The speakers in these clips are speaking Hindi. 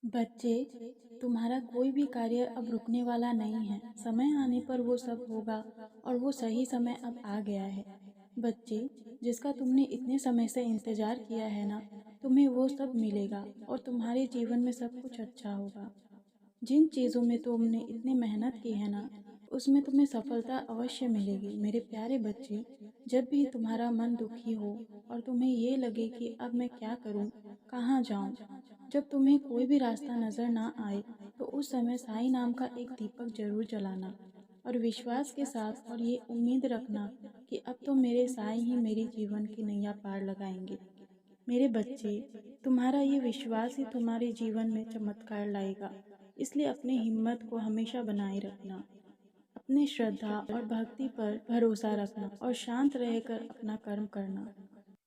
बच्चे, तुम्हारा कोई भी कार्य अब रुकने वाला नहीं है। समय आने पर वो सब होगा और वो सही समय अब आ गया है। बच्चे, जिसका तुमने इतने समय से इंतज़ार किया है ना, तुम्हें वो सब मिलेगा और तुम्हारे जीवन में सब कुछ अच्छा होगा। जिन चीज़ों में तुमने इतनी मेहनत की है ना, उसमें तुम्हें सफलता अवश्य मिलेगी। मेरे प्यारे बच्चे, जब भी तुम्हारा मन दुखी हो और तुम्हें ये लगे कि अब मैं क्या करूं, कहाँ जाऊं, जब तुम्हें कोई भी रास्ता नज़र ना आए, तो उस समय साईं नाम का एक दीपक जरूर जलाना और विश्वास के साथ और ये उम्मीद रखना कि अब तो मेरे साईं ही मेरी जीवन की नैया पार लगाएंगे। मेरे बच्चे, तुम्हारा ये विश्वास ही तुम्हारे जीवन में चमत्कार लाएगा। इसलिए अपनी हिम्मत को हमेशा बनाए रखना, अपने श्रद्धा और भक्ति पर भरोसा रखना और शांत रहकर अपना कर्म करना।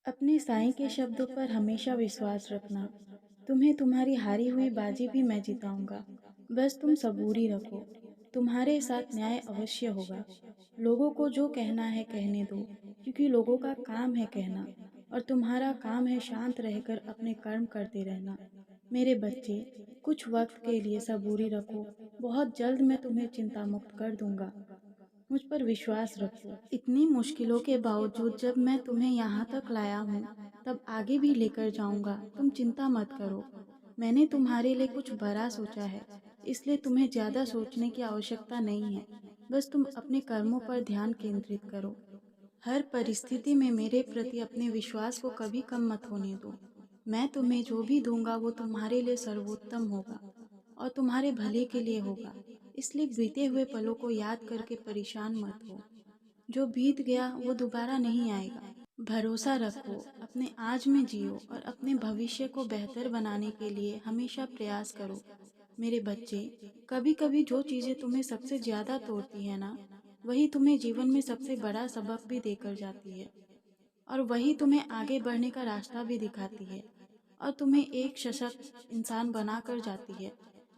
अपने साईं के शब्दों पर हमेशा विश्वास रखना। तुम्हें तुम्हारी हारी हुई बाजी भी मैं जिताऊंगा। बस तुम सबूरी रखो। तुम्हारे साथ न्याय अवश्य होगा। लोगों को जो कहना है कहने दो, क्योंकि लोगों का काम है कहना और तुम्हारा काम है शांत रहकर अपने कर्म करते रहना। मेरे बच्चे, कुछ वक्त के लिए सबूरी रखो। बहुत जल्द मैं तुम्हें चिंता मुक्त कर दूंगा। मुझ पर विश्वास रखो। इतनी मुश्किलों के बावजूद जब मैं तुम्हें यहाँ तक लाया हूँ, तब आगे भी लेकर जाऊंगा। तुम चिंता मत करो। मैंने तुम्हारे लिए कुछ बड़ा सोचा है, इसलिए तुम्हें ज़्यादा सोचने की आवश्यकता नहीं है। बस तुम अपने कर्मों पर ध्यान केंद्रित करो। हर परिस्थिति में मेरे प्रति अपने विश्वास को कभी कम मत होने दो। मैं तुम्हें जो भी दूंगा वो तुम्हारे लिए सर्वोत्तम होगा और तुम्हारे भले के लिए होगा। इसलिए बीते हुए पलों को याद करके परेशान मत हो। जो बीत गया वो दोबारा नहीं आएगा। भरोसा रखो, अपने आज में जियो और अपने भविष्य को बेहतर बनाने के लिए हमेशा प्रयास करो। मेरे बच्चे, कभी कभी जो चीज़ें तुम्हें सबसे ज़्यादा तोड़ती है ना, वही तुम्हें जीवन में सबसे बड़ा सबक भी देकर जाती है और वही तुम्हें आगे बढ़ने का रास्ता भी दिखाती है और तुम्हें एक सशक्त इंसान बनाकर जाती है।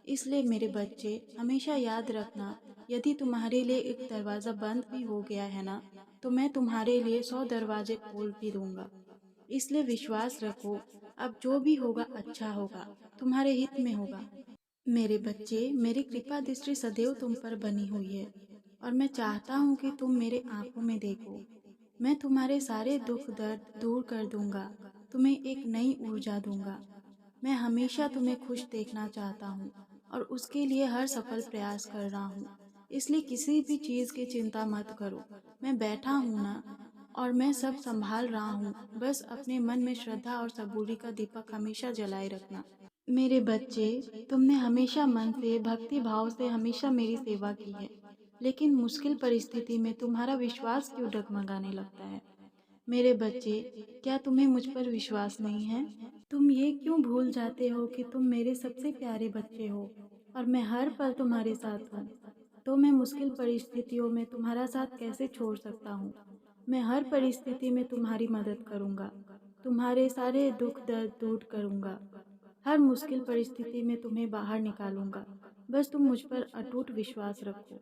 इसलिए मेरे बच्चे, हमेशा याद रखना, यदि तुम्हारे लिए एक दरवाज़ा बंद भी हो गया है ना, तो मैं तुम्हारे लिए 100 दरवाजे खोल भी दूंगा। इसलिए विश्वास रखो, अब जो भी होगा अच्छा होगा, तुम्हारे हित में होगा। मेरे बच्चे, मेरी कृपा दृष्टि सदैव तुम पर बनी हुई है और मैं चाहता हूँ कि तुम मेरे आंखों में देखो। मैं तुम्हारे सारे दुख दर्द दूर कर दूंगा, तुम्हें एक नई ऊर्जा दूंगा। मैं हमेशा तुम्हें खुश देखना चाहता हूँ और उसके लिए हर सफल प्रयास कर रहा हूँ। इसलिए किसी भी चीज़ की चिंता मत करो। मैं बैठा हूँ ना, और मैं सब संभाल रहा हूँ। बस अपने मन में श्रद्धा और सबूरी का दीपक हमेशा जलाए रखना। मेरे बच्चे, तुमने हमेशा मन से भक्ति भाव से हमेशा मेरी सेवा की है, लेकिन मुश्किल परिस्थिति में तुम्हारा विश्वास क्यों डगमगाने लगता है? मेरे बच्चे, क्या तुम्हें मुझ पर विश्वास नहीं है? तुम ये क्यों भूल जाते हो कि तुम मेरे सबसे प्यारे बच्चे हो और मैं हर पल तुम्हारे साथ हूँ? तो मैं मुश्किल परिस्थितियों में तुम्हारा साथ कैसे छोड़ सकता हूँ? मैं हर परिस्थिति में तुम्हारी मदद करूँगा, तुम्हारे सारे दुख दर्द दूर करूँगा, हर मुश्किल परिस्थिति में तुम्हें बाहर निकालूंगा। बस तुम मुझ पर अटूट विश्वास रखो।